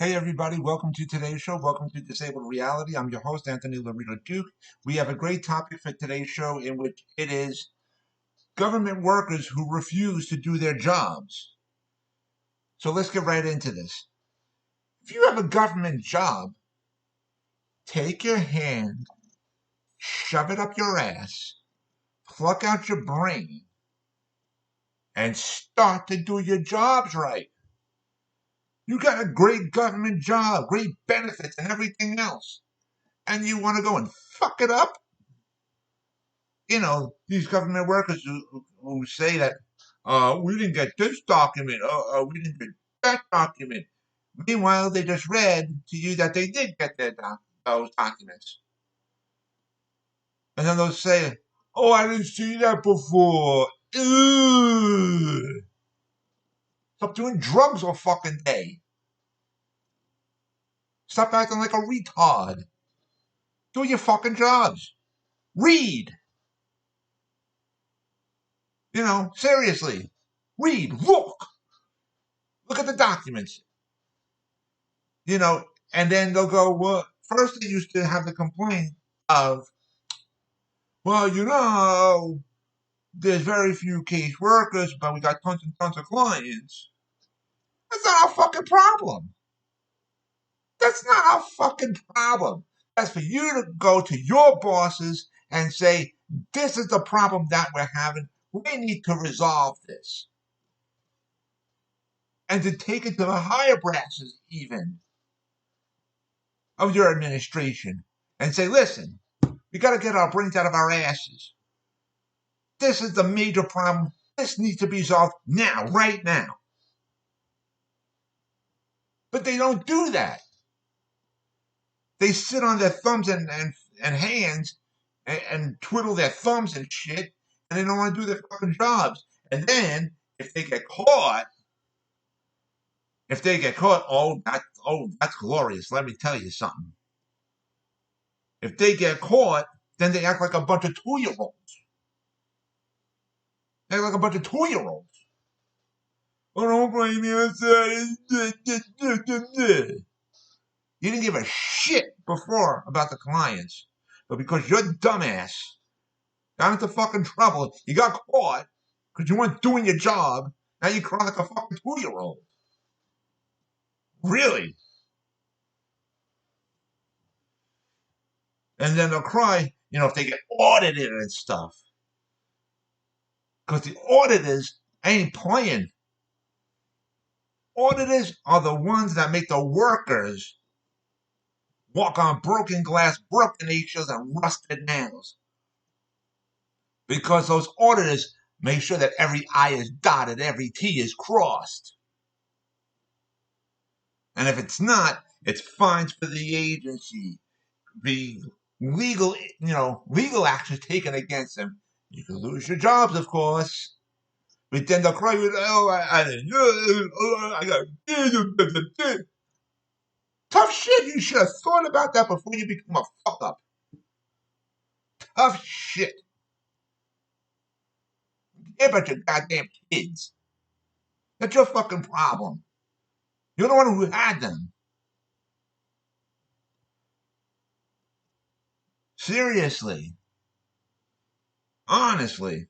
Hey everybody, welcome to today's show. Welcome to Disabled Reality. I'm your host, Anthony Lorito-Duke. We have a great topic for today's show in which it is government workers who refuse to do their jobs. So let's get right into this. If you have a government job, take your hand, shove it up your ass, pluck out your brain, and start to do your jobs right. You got a great government job, great benefits and everything else, and you want to go and fuck it up? These government workers who say that, we didn't get this document, we didn't get that document. Meanwhile, they just read to you that they did get those documents. And then they'll say, oh, I didn't see that before. Ugh. Stop doing drugs all fucking day. Stop acting like a retard. Do your fucking jobs. Read. Seriously. Read. Look. Look at the documents. And then they'll go, well, first they used to have the complaint of, well, there's very few case workers, but we got tons and tons of clients. That's not our fucking problem. That's not our fucking problem. That's for you to go to your bosses and say, this is the problem that we're having. We need to resolve this. And to take it to the higher brasses, even, of your administration and say, listen, we got to get our brains out of our asses. This is the major problem. This needs to be solved now, right now. But they don't do that. They sit on their thumbs and hands and twiddle their thumbs and shit, and they don't want to do their fucking jobs. And then, if they get caught, that's glorious. Let me tell you something. If they get caught, then they act like a bunch of 2-year-olds. They act like a bunch of 2-year-olds. Oh, don't blame me. You didn't give a shit before about the clients, but because your dumbass got into fucking trouble, you got caught because you weren't doing your job. Now you cry like a fucking 2-year-old. Really? And then they'll cry, if they get audited and stuff. Because the auditors ain't playing. Auditors are the ones that make the workers walk on broken glass, broken eggshells, and rusted nails. Because those auditors make sure that every I is dotted, every T is crossed. And if it's not, it's fines for the agency, the legal action taken against them. You could lose your jobs, of course. But then they'll cry, I got tough shit. You should have thought about that before you become a fuck up. Tough shit. Care about your goddamn kids. That's your fucking problem. You're the one who had them. Seriously. Honestly.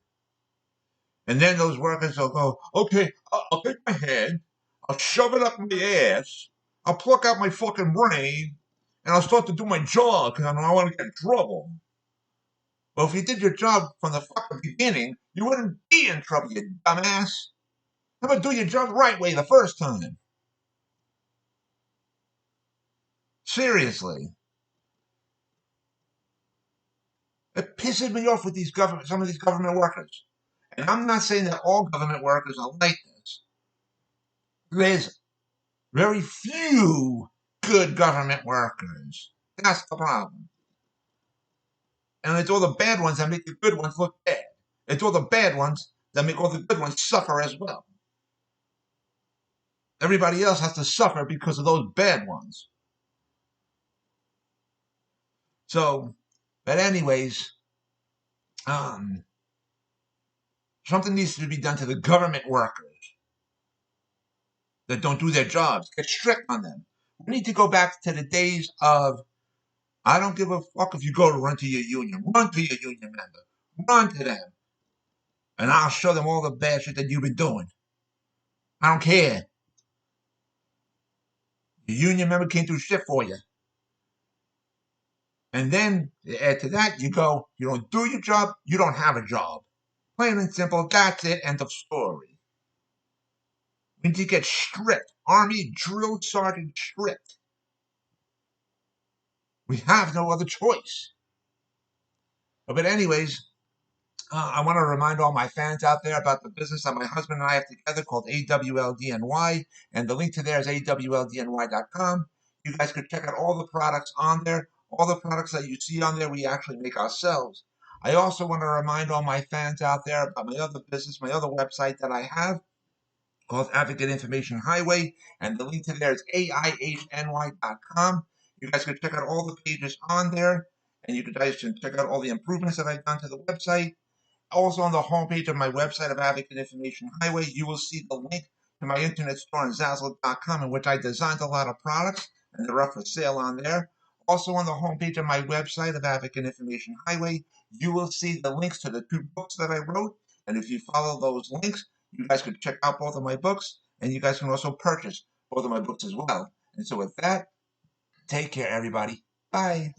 And then those workers will go, okay, I'll take my hand, I'll shove it up my ass, I'll pluck out my fucking brain, and I'll start to do my job because I don't want to get in trouble. Well, if you did your job from the fucking beginning, you wouldn't be in trouble, you dumbass. How about do your job the right way the first time? Seriously. It pisses me off with some of these government workers. And I'm not saying that all government workers are like this. There's very few good government workers. That's the problem. And it's all the bad ones that make the good ones look bad. It's all the bad ones that make all the good ones suffer as well. Everybody else has to suffer because of those bad ones. So, but anyways, something needs to be done to the government workers that don't do their jobs. Get strict on them. We need to go back to the days of, I don't give a fuck if you go to run to your union. Run to your union member. Run to them. And I'll show them all the bad shit that you've been doing. I don't care. The union member can't do shit for you. And then add to that, you go, you don't do your job, you don't have a job. Plain and simple, that's it, end of story. We need to get stripped. Army drill sergeant stripped. We have no other choice. But anyways, I want to remind all my fans out there about the business that my husband and I have together called AWLDNY, and the link to there is awldny.com. You guys could check out all the products on there. All the products that you see on there, we actually make ourselves. I also want to remind all my fans out there about my other business, my other website that I have called Advocate Information Highway, and the link to there is aihny.com. You guys can check out all the pages on there, and you guys can check out all the improvements that I've done to the website. Also, on the homepage of my website of Advocate Information Highway, you will see the link to my internet store on Zazzle.com, in which I designed a lot of products, and they're up for sale on there. Also, on the homepage of my website of Advocate Information Highway, you will see the links to the 2 books that I wrote. And if you follow those links, you guys can check out both of my books, and you guys can also purchase both of my books as well. And so with that, take care, everybody. Bye.